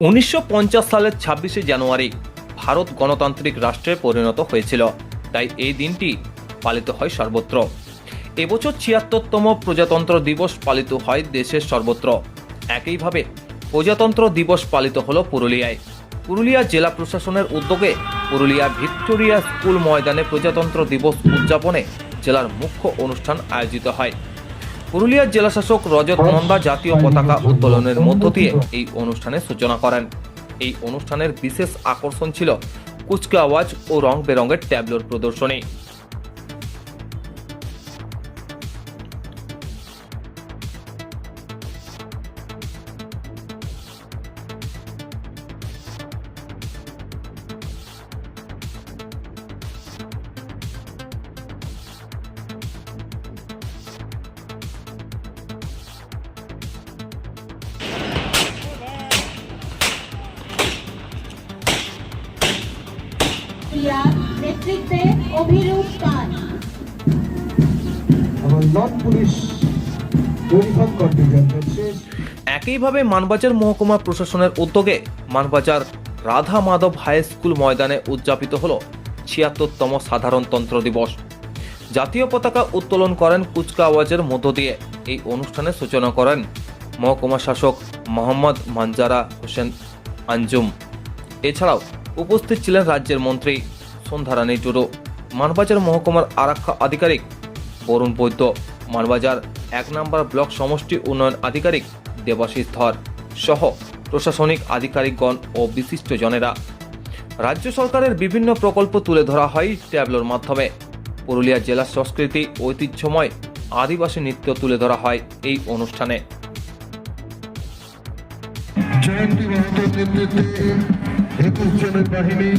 1950 সালের 26শে জানুয়ারি ভারত গণতান্ত্রিক রাষ্ট্রে পরিণত হয়েছিল, তাই এই দিনটি পালিত হয় সর্বত্র। এবছর ৭৬তম প্রজাতন্ত্র দিবস পালিত হয় দেশের সর্বত্র। একইভাবে প্রজাতন্ত্র দিবস পালিত হলো পুরুলিয়ায়। পুরুলিয়া জেলা প্রশাসনের উদ্যোগে পুরুলিয়া ভিক্টোরিয়া স্কুল ময়দানে প্রজাতন্ত্র দিবস উদযাপনে জেলার মুখ্য অনুষ্ঠান আয়োজিত হয়। পুরুলিয়ার জেলাশাসক রজত নন্দা জাতীয় পতাকা উত্তোলনের মধ্য দিয়ে এই অনুষ্ঠানের সূচনা করেন। এই অনুষ্ঠানের বিশেষ আকর্ষণ ছিল কুচকাওয়াজ ও রং বেরঙের ট্যাবলোর প্রদর্শনী। নেতৃত্বে অভিরূপ কাজ একইভাবে মানবাজার মহকুমা প্রশাসনের উদ্যোগে মানবাজার রাধা মাধব হাই স্কুল ময়দানে উদযাপিত হল ৭৬তম সাধারণতন্ত্র দিবস। জাতীয় পতাকা উত্তোলন করেন কুচকাওয়াজের মধ্য দিয়ে। এই অনুষ্ঠানের সূচনা করেন মহকুমা শাসক মোহাম্মদ মানজারা হোসেন আঞ্জুম। এছাড়াও উপস্থিত ছিলেন রাজ্যের মন্ত্রী সন্ধ্যারানী টুডু, মানবাজার মহকুমার আরক্ষা আধিকারিক বরুণ বৈদ্য, মানবাজার ১ নম্বর ব্লক সমষ্টি উন্নয়ন আধিকারিক দেবাশিস ধর সহ প্রশাসনিক আধিকারিকগণ ও বিশিষ্টজনেরা। রাজ্য সরকারের বিভিন্ন প্রকল্প তুলে ধরা হয় ট্যাবলোর মাধ্যমে। পুরুলিয়া জেলার সংস্কৃতি, ঐতিহ্যময় আদিবাসী নৃত্য তুলে ধরা হয় এই অনুষ্ঠানে। জয়ন্তী মাহাতোর নেতৃত্বে ২১ জনের বাহিনী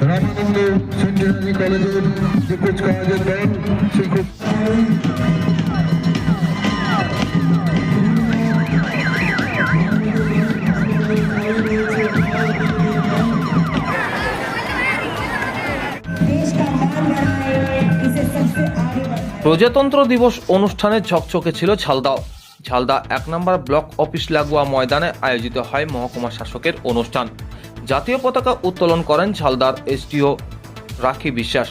রামানন্দ সেন্টিনারি কলেজের যে কুচকাওয়াজের দল সেই প্রজাতন্ত্র দিবস অনুষ্ঠানে ঝকঝকে ছিল ঝালদাও। ঝালদা ১ নম্বর ব্লক অফিস লাগোয়া ময়দানে আয়োজিত হয় মহকুমা শাসকের অনুষ্ঠান। জাতীয় পতাকা উত্তোলন করেন ঝালদার এসডিও রাখি বিশ্বাস।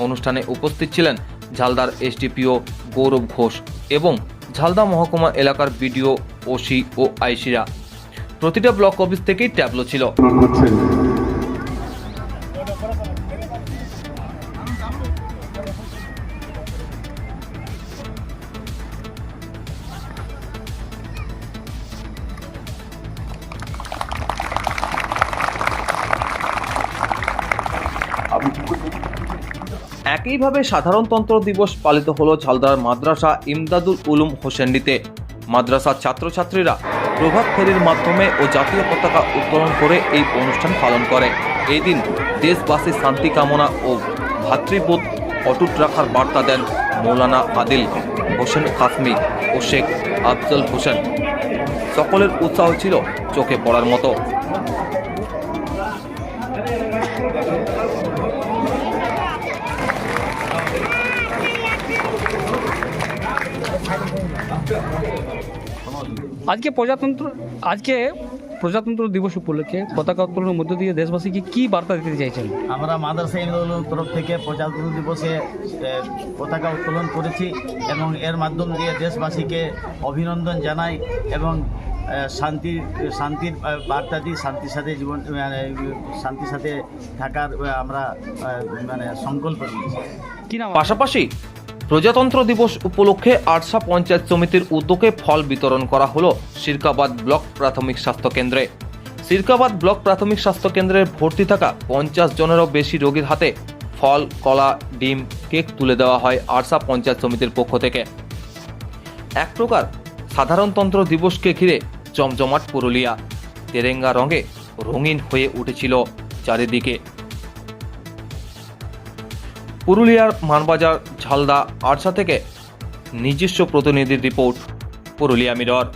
অনুষ্ঠানে উপস্থিত ছিলেন ঝালদার এসডিপিও গৌরব ঘোষ এবং ঝালদা মহকুমা এলাকার বিডিও, ওসি ও আইসিরা। প্রতিটা ব্লক অফিস থেকেই ট্যাবলো ছিল। একইভাবে সাধারণতন্ত্র দিবস পালিত হলো ঝালদার মাদ্রাসা ইমদাদুল উলুম হোসেন্ডিতে। মাদ্রাসার ছাত্রছাত্রীরা প্রভাত ফেরির মাধ্যমে ও জাতীয় পতাকা উত্তোলন করে এই অনুষ্ঠান পালন করে। এই দিন দেশবাসীর শান্তি কামনা ও ভ্রাতৃবোধ অটুট রাখার বার্তা দেন মৌলানা আদিল হোসেন কাসমি ও শেখ আফজল হোসেন। সকলের উৎসাহ ছিল চোখে পড়ার মতো। আজকে প্রজাতন্ত্র দিবস উপলক্ষে পতাকা উত্তোলনের মধ্য দিয়ে দেশবাসীকে কি বার্তা দিতে চাইছেন? আমরা মাদ্রাসা ইমদাদুল তরফ থেকে প্রজাতন্ত্র দিবসে পতাকা উত্তোলন করেছি এবং এর মাধ্যম দিয়ে দেশবাসীকে অভিনন্দন জানাই এবং শান্তির বার্তা দিই, শান্তির সাথে শান্তির সাথে থাকার আমরা সংকল্প নিয়েছি। পাশাপাশি প্রজাতন্ত্র দিবস উপলক্ষে আরসা পঞ্চায়েত সমিতির উদ্যোগে ফল বিতরণ করা হলো সিরকাবাদ ব্লক প্রাথমিক স্বাস্থ্য কেন্দ্রে। সিরকাবাদ ব্লক প্রাথমিক স্বাস্থ্য কেন্দ্রে ভর্তি থাকা ৫০ জনেরও বেশি রোগীর হাতে ফল, কলা, ডিম, কেক তুলে দেওয়া হয় আরসা পঞ্চায়েত সমিতির পক্ষ থেকে। এক প্রকার সাধারণতন্ত্র দিবসকে ঘিরে জমজমাট পুরুলিয়া। তেরেঙ্গা রঙে রঙিন হয়ে উঠেছিল চারিদিকে। পুরুলিয়ার মানবাজার, ঝালদা, আরসা থেকে নিজস্ব প্রতিনিধির রিপোর্ট, পুরুলিয়া মিরর।